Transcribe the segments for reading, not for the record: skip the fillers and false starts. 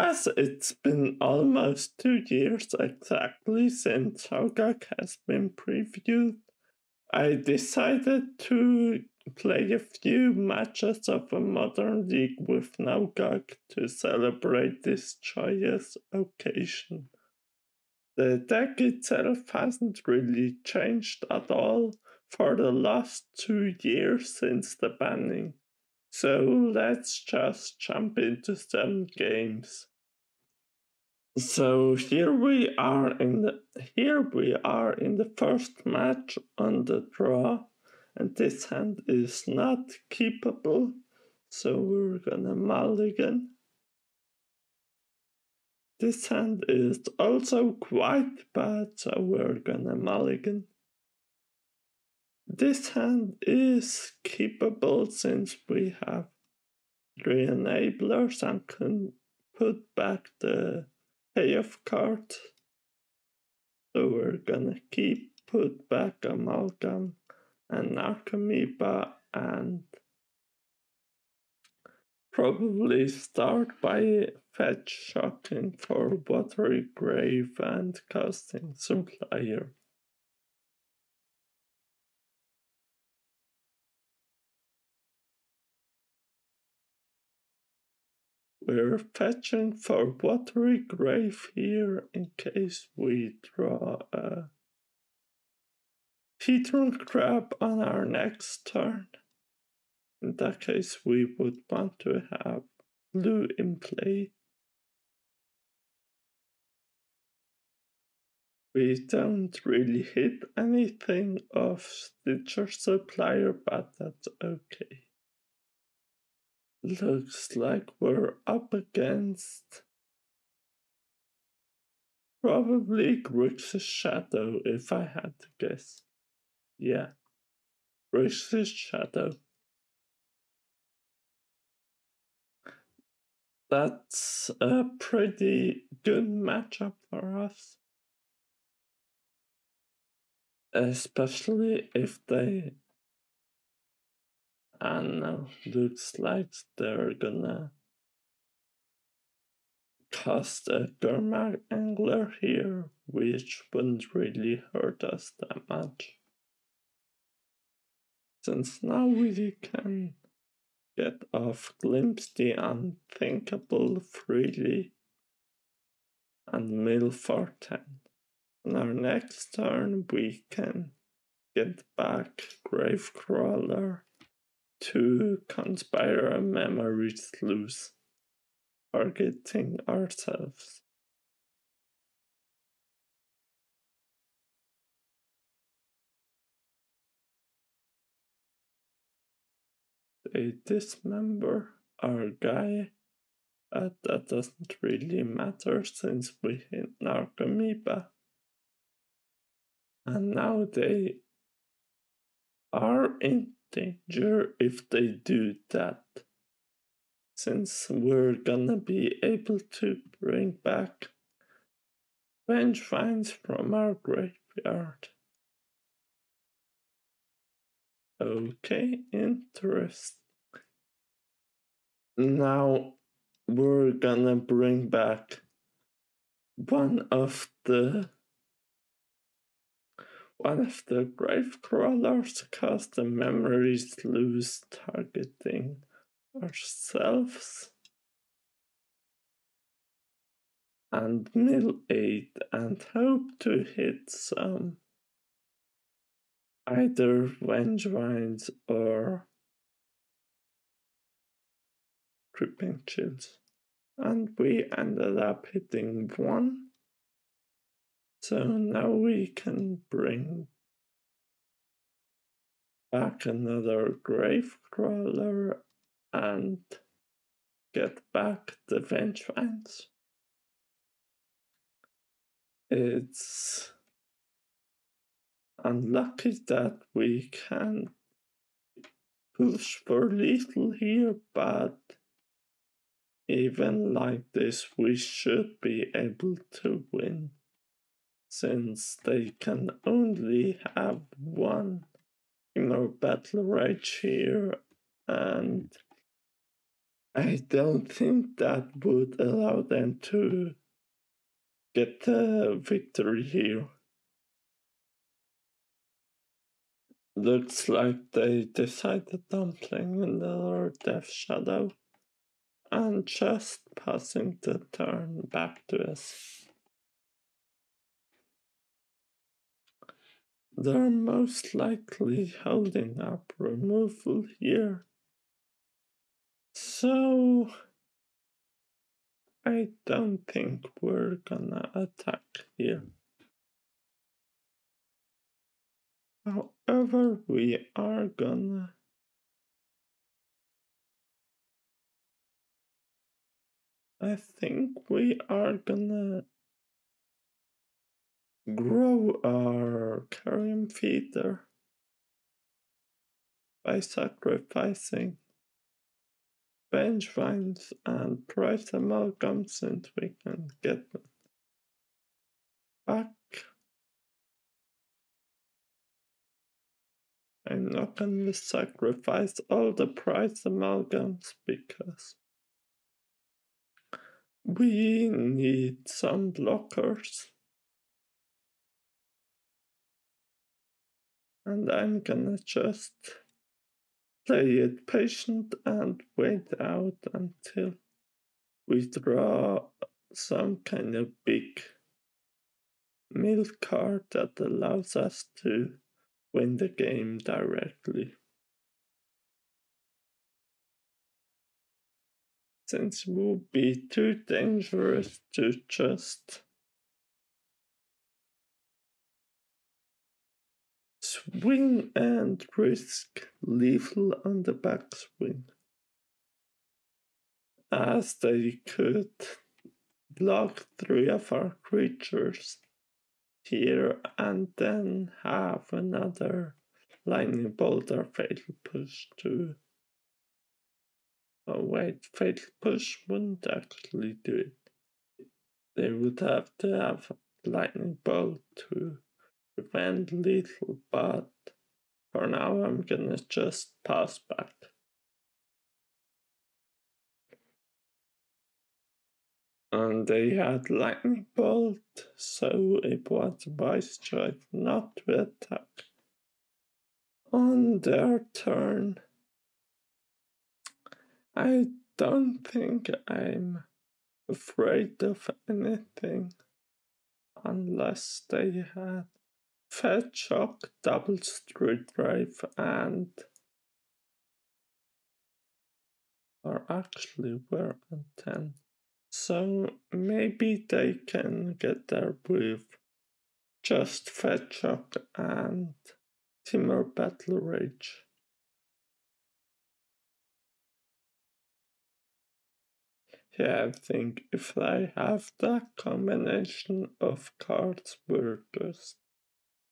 As it's been almost 2 years exactly since Hogaak has been previewed, I decided to play a few matches of a modern league with NoGaak to celebrate this joyous occasion. The deck itself hasn't really changed at all for the last 2 years since the banning. So let's just jump into some games. So here we are in the first match on the draw, and this hand is not keepable, so we're gonna mulligan. This hand is also quite bad, so we're gonna mulligan. This hand is keepable since we have 3 enablers and can put back the payoff card. So we're gonna put back Amalgam and Narcomoeba and probably start by fetch shocking for Watery Grave and casting Supplier. We're fetching for Watery Grave here in case we draw a Hedron Crab on our next turn. In that case, we would want to have blue in play. We don't really hit anything of Stitcher Supplier, but that's okay. Looks like we're up against probably Grixis Shadow, if I had to guess. Yeah, Grixis Shadow. That's a pretty good matchup for us. Especially if they... I know, looks like they're gonna cast a Gurmag Angler here, which wouldn't really hurt us that much. Since now we can get off Glimpse the Unthinkable freely and mill for 10. On our next turn we can get back Gravecrawler to Conspire a Memory Sluice, targeting ourselves. They dismember our guy, but that doesn't really matter since we hit Narcomoeba. And now they are in danger if they do that, since we're gonna be able to bring back Vengevines from our graveyard. Okay, interesting. Now we're gonna bring back one of the Gravecrawlers, cast the Memory Sluice, targeting ourselves, and mill 8 and hope to hit some either Vengevines or Creeping Chills. And we ended up hitting 1. So now we can bring back another Gravecrawler and get back the Vengevines. It's unlucky that we can push for lethal here, but even like this we should be able to win, since they can only have 1 Battle Rage here, and I don't think that would allow them to get the victory here. Looks like they decided on playing another Death Shadow and just passing the turn back to us. They're most likely holding up removal here. So I don't think we're gonna attack here. However, we are gonna I think we are gonna grow our carrion feeder by sacrificing bench vines and price amalgam since we can get them back. I'm not gonna sacrifice all the price amalgams because we need some blockers. And I'm gonna just play it patient and wait out until we draw some kind of big mill card that allows us to win the game directly. Since it would be too dangerous to just swing and risk lethal on the backswing, as they could block 3 of our creatures here and then have another lightning bolt or fatal push to. Oh wait, fatal push wouldn't actually do it. They would have to have lightning bolt to prevent lethal, but for now I'm gonna just pass back. And they had lightning bolt, so it was a wise choice not to attack on their turn. I don't think I'm afraid of anything unless they had Fed Shock, Double Street Drive, and or actually we're on 10. So maybe they can get there with just Fed Shock and Timur Battle Rage. Yeah, I think if I have that combination of cards, we're just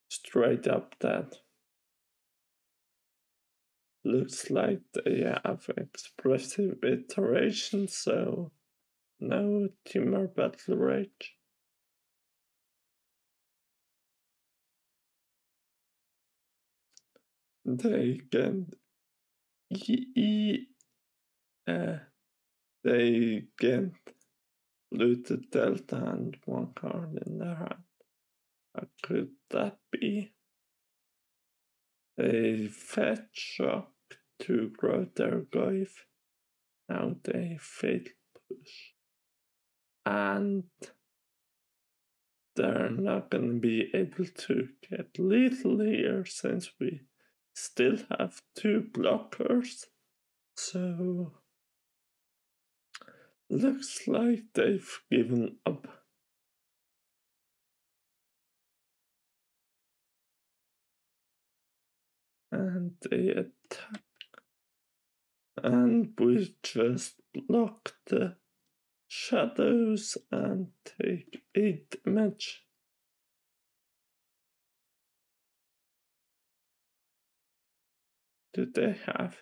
straight up dead. Looks like they have expressive iteration, so no Timur Battle Rage. They can they get looted Delta and 1 card in their hand. How could that be? They Fetch Shock to grow their Goyf. Now they fatal push. And they're not gonna be able to get lethal here since we still have 2 blockers. So looks like they've given up. And they attack. And we just block the shadows and take 8 damage. Do they have?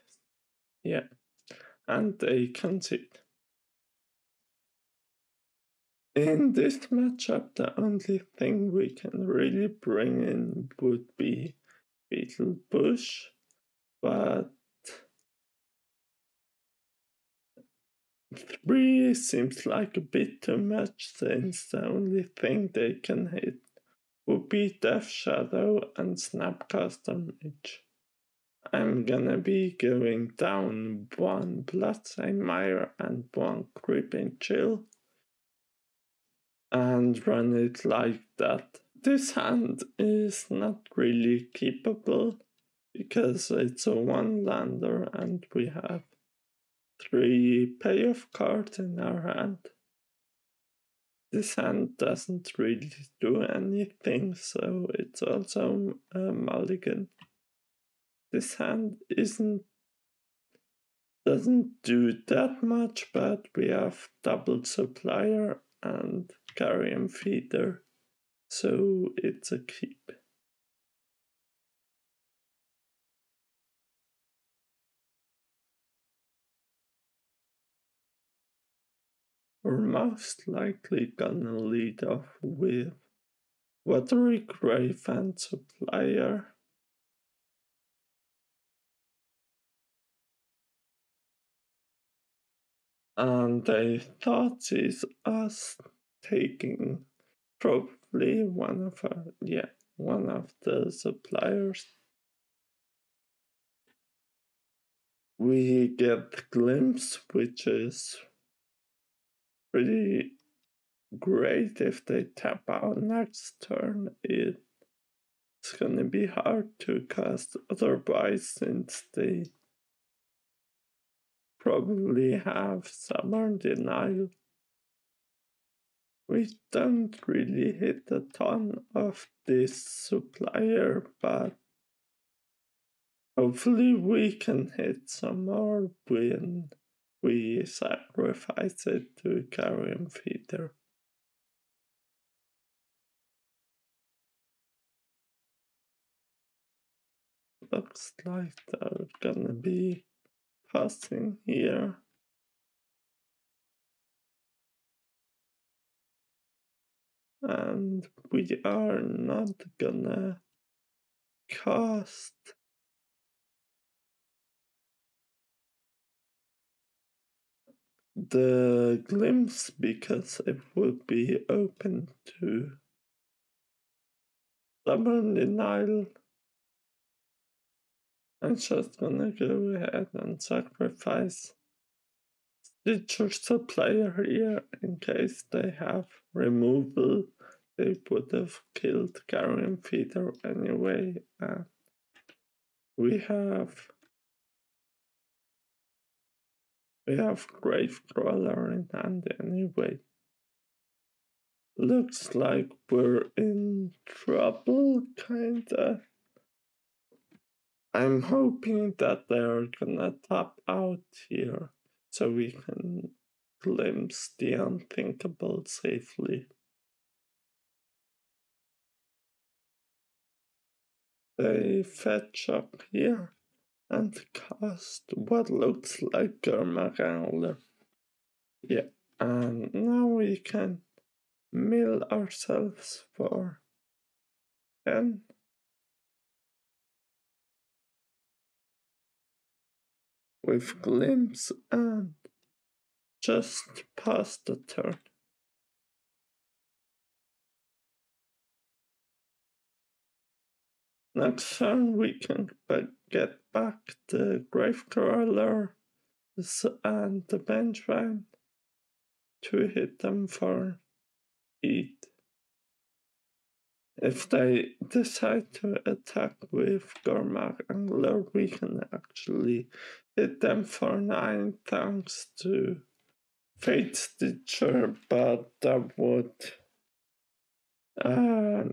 Yeah. And they concede. In this matchup, the only thing we can really bring in would be Beetle Bush, but 3 seems like a bit too much since the only thing they can hit would be Death Shadow and Snapcast damage. I'm gonna be going down 1 Bloodstained Mire and 1 Creeping Chill and run it like that. This hand is not really keepable because it's a 1-lander and we have 3 payoff cards in our hand. This hand doesn't really do anything, so it's also a mulligan. This hand doesn't do that much, but we have double supplier and carrion feeder, so it's a keep. We're most likely gonna lead off with Watery Grave and Supplier. And I thought is us taking probably one of the suppliers. We get Glimpse, which is pretty great if they tap out next turn. It's gonna be hard to cast otherwise since they probably have Summer Denial. We don't really hit a ton of this supplier, but hopefully we can hit some more when we sacrifice it to Carrion Feeder. Looks like they're gonna be passing here. And we are not gonna cast the Glimpse because it would be open to Stubborn Denial. I'm just gonna go ahead and sacrifice Stitcher Supplier here in case they have removal. They would have killed Carrion Feeder anyway. We have Gravecrawler in hand anyway. Looks like we're in trouble, kinda. I'm hoping that they're gonna tap out here so we can glimpse the unthinkable safely. They fetch up here and cast what looks like Gurmag Angler. Yeah, and now we can mill ourselves for 10. With Glimpse and just past the turn. Next turn we can get back the Gravecrawler and the Benchman to hit them for eat. If they decide to attack with Gurmag Angler, we can actually hit them for 9 thanks to Fate Stitcher, but that would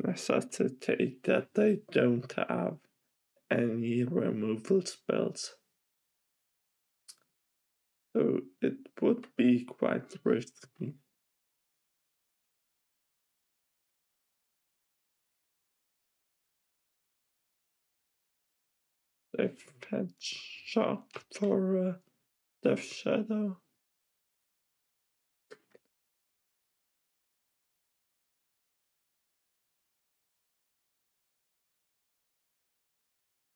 necessitate that they don't have any removal spells. So it would be quite risky. They fetch Shock for Death Shadow.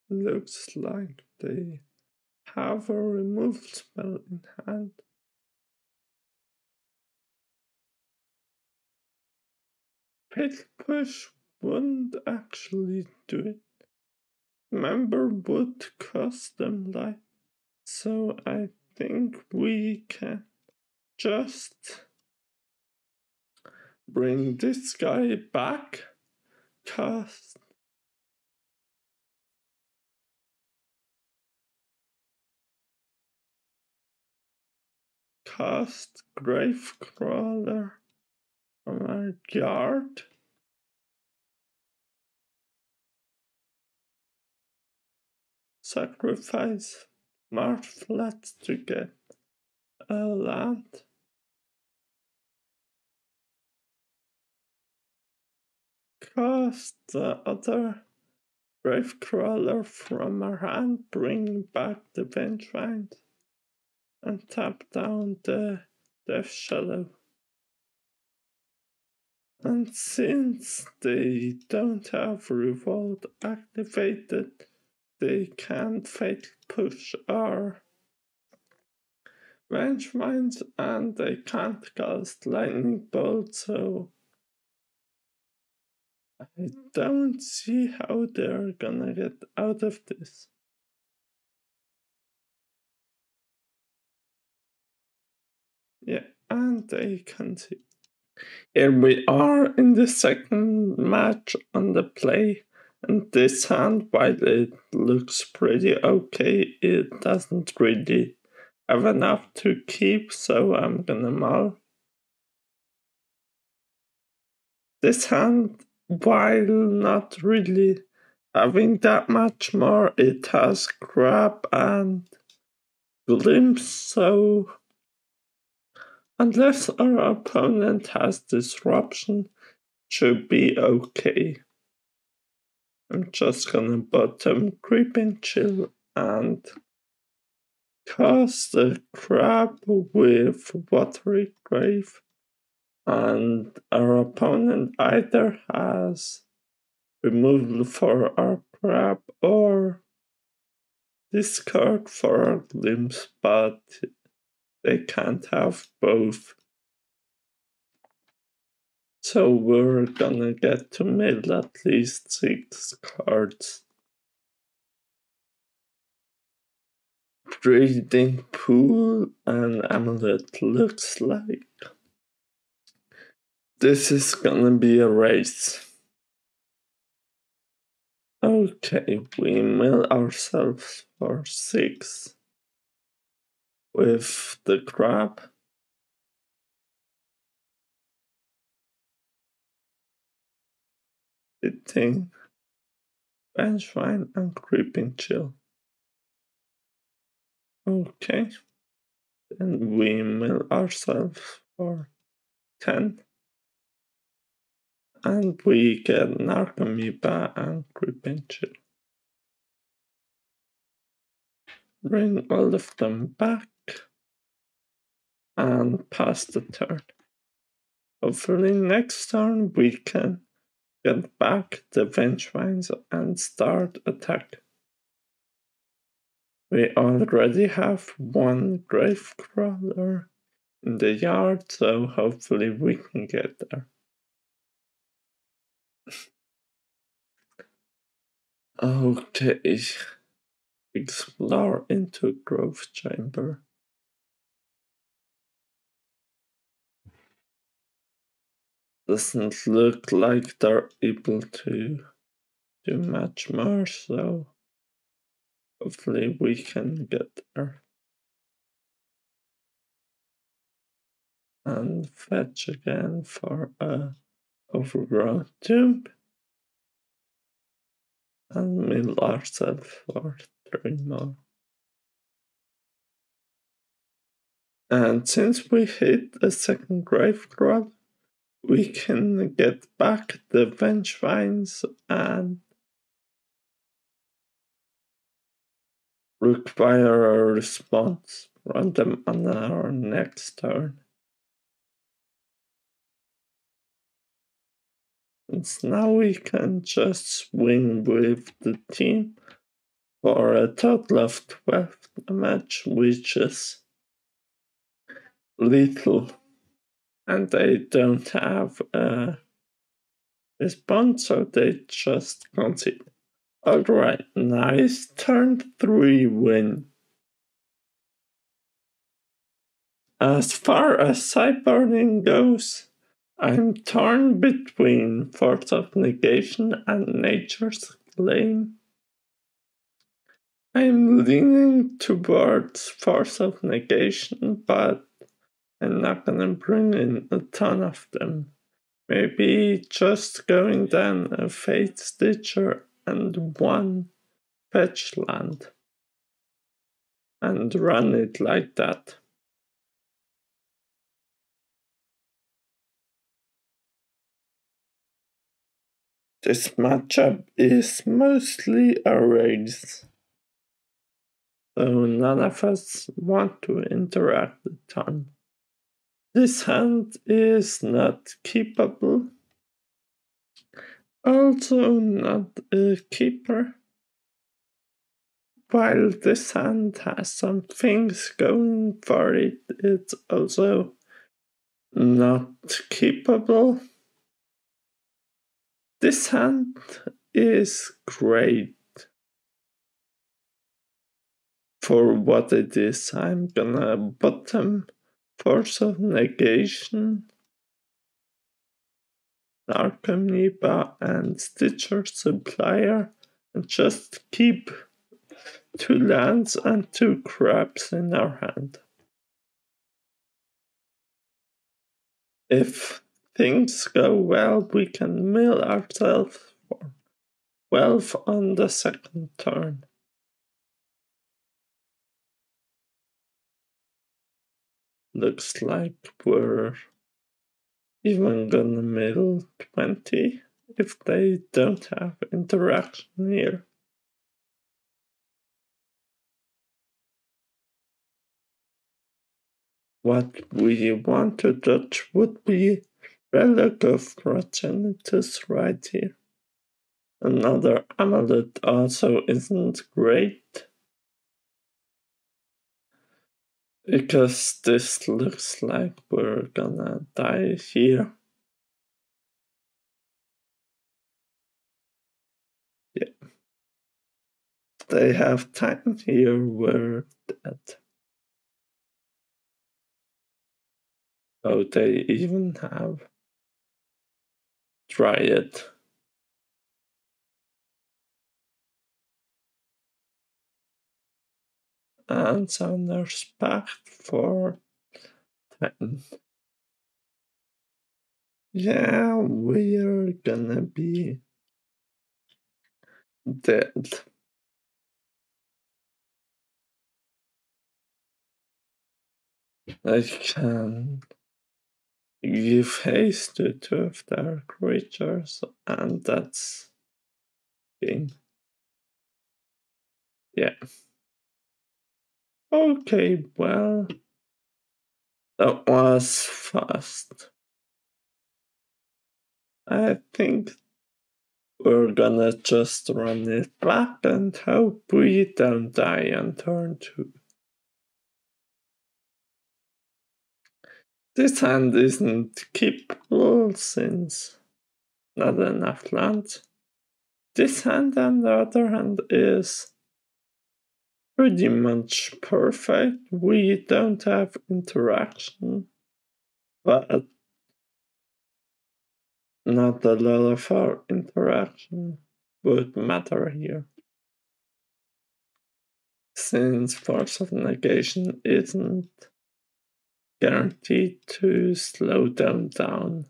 Looks like they have a removal spell in hand. Fatal push wouldn't actually do it. Member would cost them life. So I think we can just bring this guy back. Cast Gravecrawler from our yard. Sacrifice Marsh Flats to get a land. Cast the other Gravecrawler from our hand, bring back the Vengevine, and tap down the Death Shadow. And since they don't have Revolt activated, they can't Fatal Push our Vengevines, and they can't cast Lightning Bolt, so I don't see how they're gonna get out of this. Yeah, and they can see. Here we are in the second match on the play, and this hand, while it looks pretty okay, it doesn't really have enough to keep, so I'm gonna mull. This hand, while not really having that much more, it has Grab and Glimpse, so unless our opponent has Disruption, should be okay. I'm just gonna bottom Creeping Chill and cast the Crab with Watery Grave, and our opponent either has removal for our Crab or discard for our Glimpse, but they can't have both. So we're gonna get to mill at least 6 cards. Breeding Pool and Amulet looks like this is gonna be a race. Okay, we mill ourselves for 6 with the Crab. Hitting Vengevine and Creeping Chill. Okay, then we mill ourselves for 10. And we get Narcomoeba and Creeping Chill. Bring all of them back and pass the turn. Hopefully next turn we can get back the Vengevines and start attack. We already have 1 Gravecrawler in the yard, so hopefully we can get there. Okay, explore into Growth Chamber. Doesn't look like they're able to do much more, so hopefully we can get there. And fetch again for a overgrown tomb. And mill ourselves for 3 more. And since we hit a second Gravecrawler, we can get back the Vengevines and require a response. Run them on our next turn. And now we can just swing with the team for a total of 12 damage, which is lethal. And they don't have a respond, so they just concede. Alright, nice turn 3 win. As far as sideboarding goes, I'm torn between Force of Negation and Nature's Claim. I'm leaning towards Force of Negation, but I'm not gonna bring in a ton of them. Maybe just going down a Fate Stitcher and one fetch land. And run it like that. This matchup is mostly a race, so none of us want to interact a ton. This hand is not keepable, also not a keeper. While this hand has some things going for it, it's also not keepable. This hand is great for what it is. I'm gonna bottom Force of Negation, Narcomoeba, and Stitcher Supplier, and just keep 2 lands and 2 crabs in our hand. If things go well, we can mill ourselves for 12 on the second turn. Looks like we're even gonna mill 20 if they don't have interaction here. What we want to touch would be Relic of Progenitus right here. Another Amulet also isn't great, because this looks like we're gonna die here. Yeah. They have time here, we're dead. Oh, they even have Dryad. And Sounders Pact for 10. Yeah, we're gonna be dead. I can give haste to 2 of their creatures, and that's game. Yeah. Okay, well, that was fast. I think we're gonna just run it back and hope we don't die on turn 2. This hand isn't keepable since not enough lands. This hand, on the other hand, is pretty much perfect. We don't have interaction, but not a lot of our interaction would matter here, since Force of Negation isn't guaranteed to slow them down.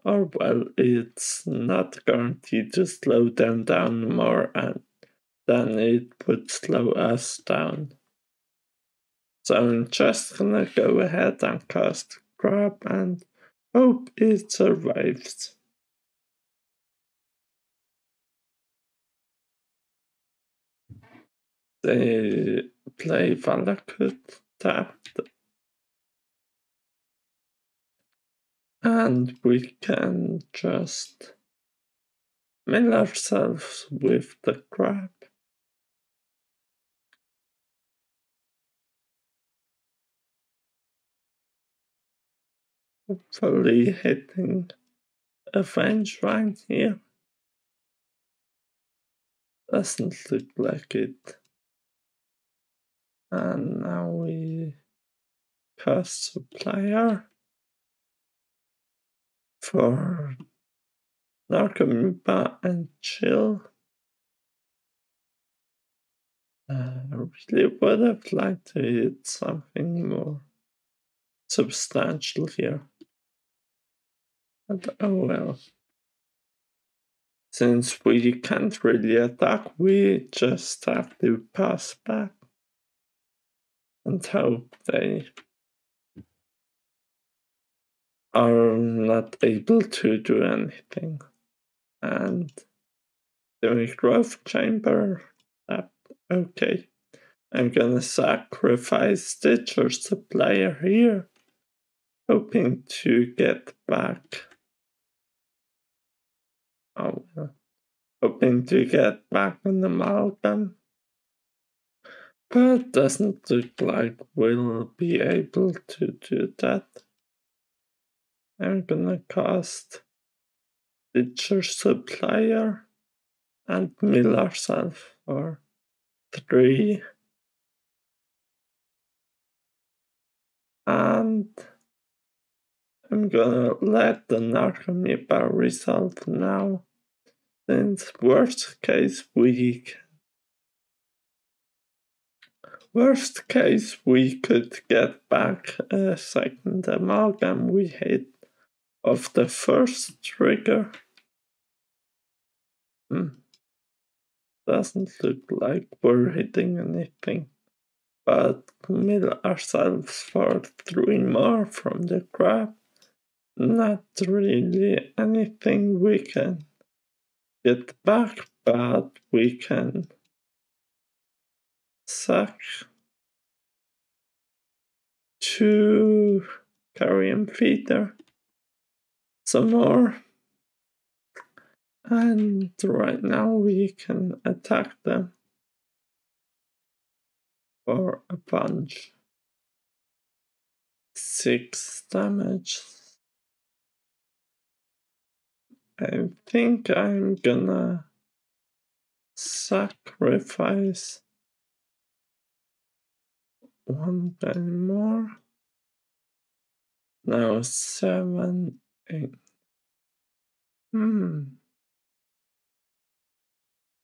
Or, well, it's not guaranteed to slow them down more than it would slow us down. So I'm just gonna go ahead and cast Grab and hope it survives. They play Valakut tapped, and we can just mill ourselves with the Grab. Hopefully hitting Avenge right here. Doesn't look like it. And now we cast Supplier for Narcomoeba and Chill. I really would have liked to hit something more substantial here. But oh well. Since we can't really attack, we just have to pass back and hope they are not able to do anything. And the growth chamber, okay. I'm gonna sacrifice Stitcher Supplier here, hoping to get back. Oh well. Hoping to get back an Amalgam. But doesn't look like we'll be able to do that. I'm gonna cast Stitcher Supplier and mill ourselves for 3. And I'm gonna let the Narcomoeba resolve now, since worst case we could get back a second Amalgam we hit of the first trigger. Doesn't look like we're hitting anything, but mill ourselves for 3 more from the crab. Not really anything we can get back, but we can sack 2 carrion feeder, some more, and right now we can attack them for a bunch. 6 damage. I think I'm gonna sacrifice 1 guy more. Now 7, 8.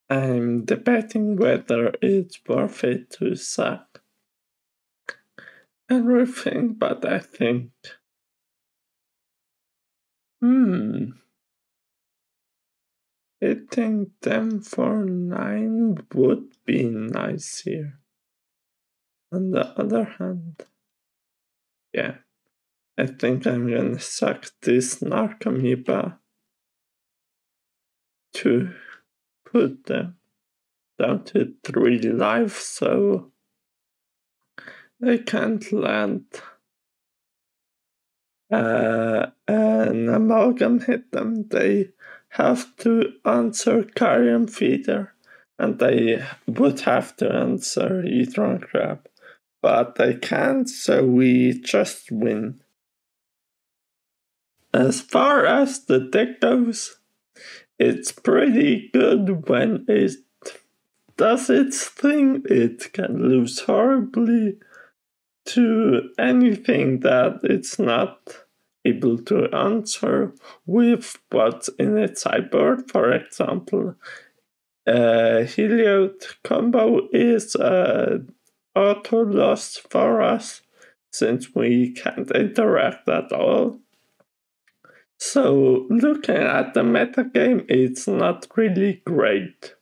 I'm debating whether it's worth it to sack everything, but I think hitting them for 9 would be nice here. On the other hand, yeah, I think I'm gonna sack this Narcomoeba to put them down to 3 life, so they can't land an Amalgam hit them. They have to answer Carrion Feeder, and they would have to answer Hedron Crab, but they can't, so we just win. As far as the deck goes, it's pretty good when it does its thing. It can lose horribly to anything that it's not able to answer with what's in its sideboard. For example, Heliod combo is auto loss for us since we can't interact at all. So looking at the metagame, it's not really great.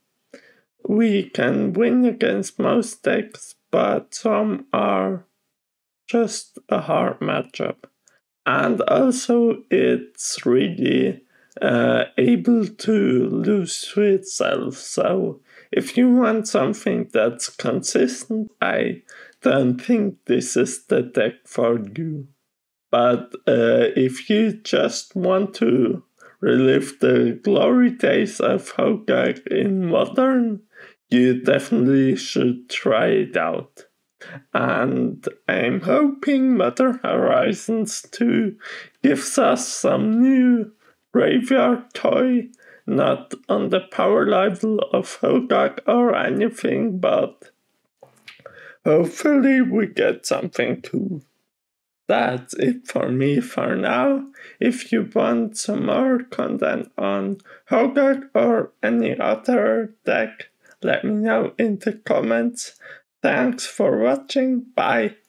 We can win against most decks, but some are just a hard matchup. And also it's really able to lose to itself. So if you want something that's consistent, I don't think this is the deck for you. But if you just want to relive the glory days of Hogaak in Modern, you definitely should try it out. And I'm hoping Mother Horizons 2 gives us some new graveyard toy, not on the power level of Hogaak or anything, but hopefully we get something too. That's it for me for now. If you want some more content on Hogaak or any other deck, let me know in the comments. Thanks for watching. Bye.